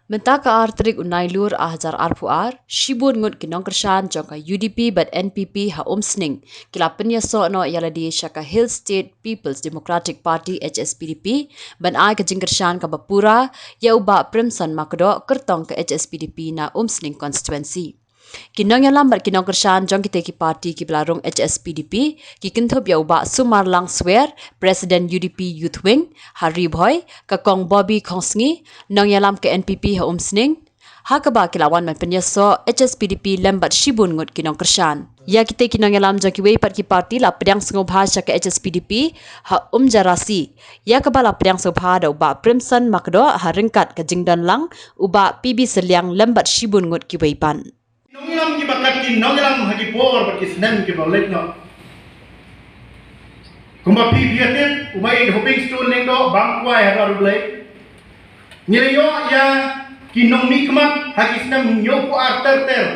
Mentaka artrik unai lur ahjar arpuar, shibun ngut kinong kershan jongka UDP but NPP ha umsning, kila penyaso no yaladi shaka Hill State People's Democratic Party HSPDP, ban ai kajing kershan ka Bapura, ya uba Primson Makdo kertong ke HSPDP na umsning constituency. Kinong yang lambat kinong kershan jong kita ki parti ki belarung HSPDP ki kintup ya uba Sumarlang Swear President UDP Youth Wing Hari Boy ka kong Bobby Kongsngi nong yang lam ke NPP ha umsning ha ka ba kilawan man penyaso HSPDP lambat shibun ngut kinong kershan ya kita kinong yang lam jong ki wei pat ki parti la pedang sengobha ke HSPDP ha jarasi ya ka ba la pedang sengobha da uba Primson Makdo ha ringkat ka jingdan lang uba PB Seliang lambat shibun ngut ki wei pan. Nongilam ki bakat ki nongilam hagi por bakis nem ki bolek no. Kumba pi biatin umai hoping stone lengdo bangkwa ya baru blek. Nyeyo ya ki nong nikmat hagi nem nyoku arter ter.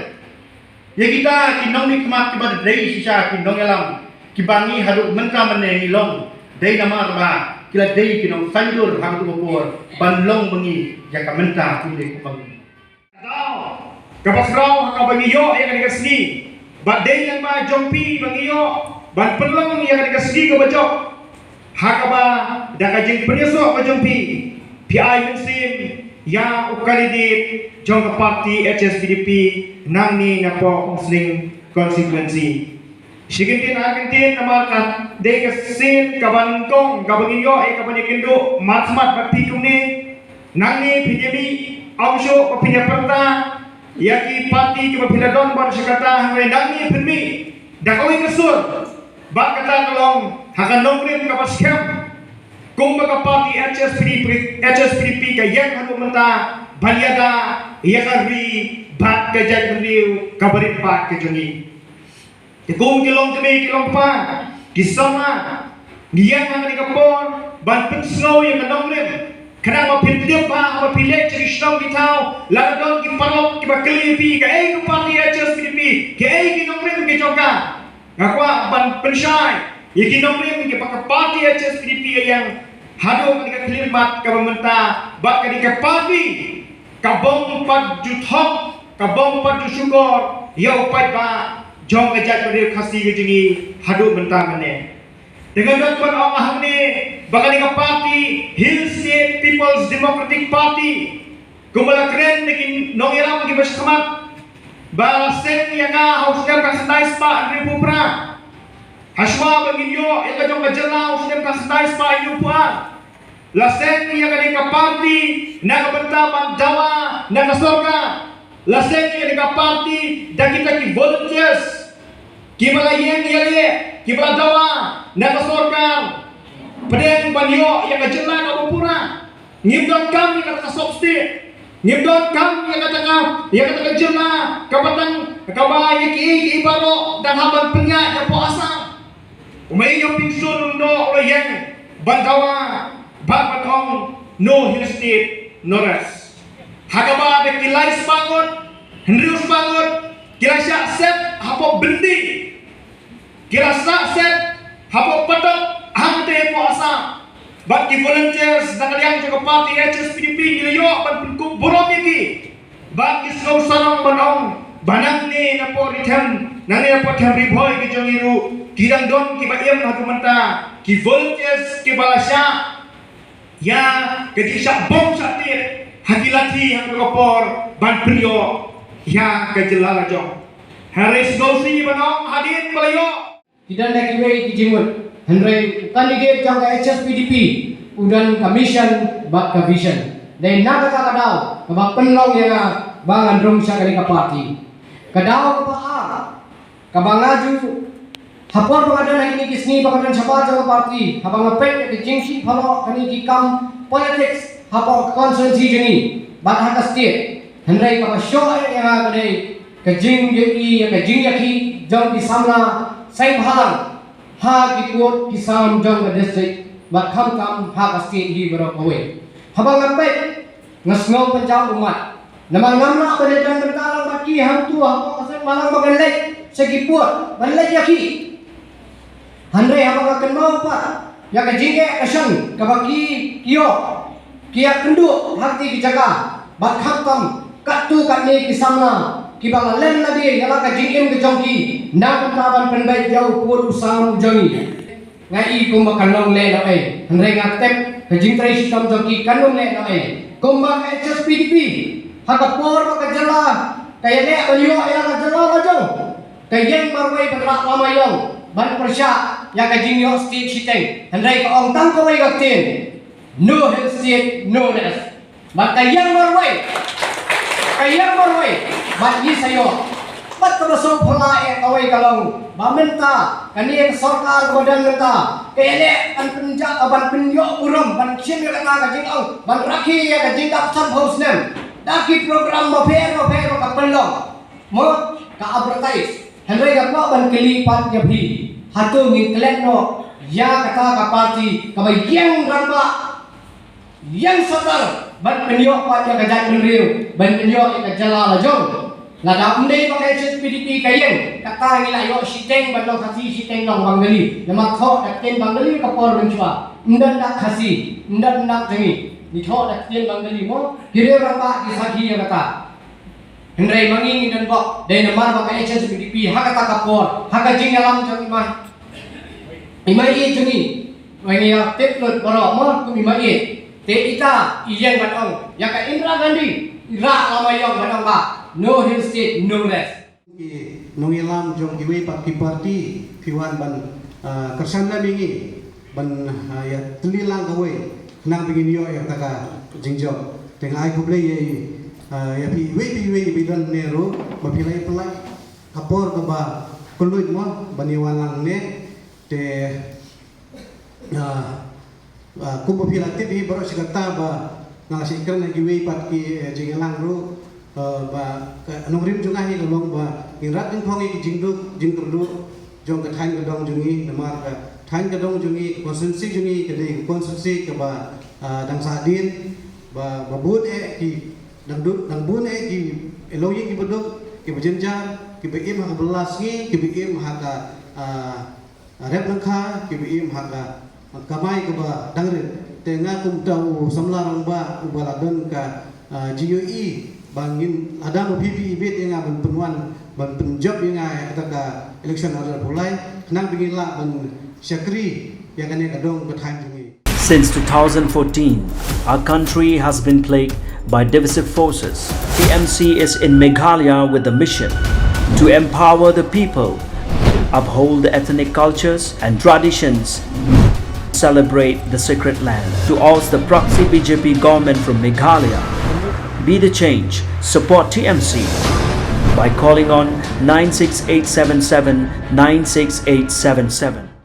Ya kita ki nong nikmat ki bad dei sisa ki nongilam ki bangi hadu menka mene nilong dei nama ba kila dei ki nong sanjur hadu por banlong bengi ya ka menta ki dei ku bangi. Kapas raw haka bangiyo yang ada kasni badai yang ma jompi bangiyo ban pelong yang ada kasni ke bajok haka ba daka jeng penyeso ba jompi PI muslim ya ukalidit jong ke parti HSPDP nang ni napo muslim konsekwensi sigintin agintin namarkan de kasin kabangkong kabangiyo kabanikindo matmat batikung ni nang ni PDB awsyo papinya yaki parti ke piladon bar sekata hangai permi dakawi kesur bak kata kalong hakan nongrin ke paskem kung baka parti HSPDP ka yang hanu menta baliada yakari bak ke jag beliau kabarit bak ke jongi kung kilong kemi kilong pa kisama yang hangai kapon ban pensnow yang nongrin kenapa pintu apa pilih jadi stop kita lalu kita parlok kita kelipi ke parti HSPDP ke nomor ke joka ngakwa ban pensyai iki nomor ke parti HSPDP yang hadu ketika kelirbat ke pemerintah bak ketika parti kabong pat juthok kabong pat syukur ya upai ba jong kejat pada kasih kejengi hadu mentah mene dengan dokter Allah ni bakal dengan parti Hill State People's Democratic Party kumbala keren dengan nongiram bagi bersemangat balasen yang hausnya kasih spa Republika haswa bagi yo yang kajong kajelau hausnya kasih spa Republika lasen yang dengan parti nak bertaban Jawa nak surga lasen yang dengan parti dan kita ki volunteers kibala yang yale kibala Jawa nak surga pedeng banyo yang kajelan Abu Pura ngimdon kami kata sobsti ngimdon kami yang kata kejela kapatang kabay ki ibaro dan haban penyak yang puasa umay yung pingsun no yang bantawa bakong no Hill State Norris hakaba de kilais bangun hendrius bangun kila syak set hapo bendi kila set hapo patok hante puasa bagi volunteers dan yang juga parti HSPDP nilayo ban pengkup borong iki bagi slow sarang banong banang ni napo ritem nani napo thamri boy ki jongiru kirang don ki bayam hatu menta ki volunteers ki balasya ya ketika bom satir hakilati yang kopor ban priyo ya kejelala jong Haris Gausi banong hadir melayo tidak lagi wei ki jimut Henry candidate jang HSPDP udan commission bak ka vision dan nak kadau ka penlong yang bangan drum sakali ka parti kadau ka ka bangaju hapor pengadalan ini kisni pengadalan siapa jang parti habang ngepek ke jingsi phalo kani ki kam politics hapor constituency jeni bak haka state Henry ka show yang kadai ke jing ye ke jing yaki jang di samla sai bhalang ha kikut kisam jong ke district bat kam ha ka state hi berok away habang ngapai ngasngau pencau umat namang namna pada jang bentalang baki hang tu ha ka malang bagalek segi puat balek yaki handre habang akan mau pa ya ka jingge asan ka baki kio kia kenduk hati ki jaga bat khatam katu katni kisamna kibang len lagi yala ka jingim ke jongki na taban penbai jauh pur usam jongi ngai ko makanong le na ai hre ngaktem ke jingtrai sistem jongki kanong le na ai komba HSPDP hakapor ka jala kaya le banyo ya ka jala lajong kaya marwai pedra lamayong ban persya ya ka jingyo state siteng hre ka ong tang ko wai gaktin no health state no ness bat kaya marwai bat ni sayo bat kabasong pula kawai kalong bamenta kani sarkar badan menta kele an penja ban penyo uram ban sim ya kata jingong ban rakhi ya jingap sam hosnem daki program mafer ka pelong mo ka advertise hendai ka ban kelipat ya bi hatu ngi kletno ya kata ka parti ka yang ramba yang satar ban penyo pa ya kajat menriu ban penyo ka jala lajong lada umdei pakai HSPDP kayen kata ngi layo siteng ban lo khasi siteng long bangali nama tho dakten bangali ka por benchwa ndan dak khasi ndan dak jengi ni tho dakten bangali mo hire ramba di sakhi ya kata hendrai mangi ndan bok dai namar pakai HSPDP hakata ka por haka jingalam jong imai jengi wangi ya teplot boro mo ku imai te ita iyang batong ya ka Indra Gandhi ira lamayong batong ba no hill state no less nongilam jong giwe parti fiwan ban kersana bingi ban ya telilang gawe nang bingin yo ya taka jingjong tengah ai kuble ya pi bidan nero mapilai pelai kapor ke ba kulut mo baniwalang ne te kubo pilate di baru sekata ba ngasih ikan lagi wei pat ki jingalang ru ba nongrim juga hi long ba inrat ing khongi jingturdu jong ka thain ka dong jungi namar ka thain ka dong jungi konsensi jungi ka ding konsensi ka ba dang sadin ba babut ki dang bun ki eloyi ki beduk ki bejenjar ki beim ha belas ki beim ha ka rep langkha ki beim ha ka kamai ke ba dangrin tengah kum tahu samlarang ba ubaladon ka GUE bangin ada PPE bit yang ban penuan ban penjob yang kata ka election order pulai nang bingin la ban syakri yang kan kadong bethain jungi. Since 2014, our country has been plagued by divisive forces. TMC is in Meghalaya with the mission to empower the people, uphold the ethnic cultures and traditions, celebrate the sacred land. To oust the proxy BJP government from Meghalaya, be the change, support TMC by calling on 96877 96877.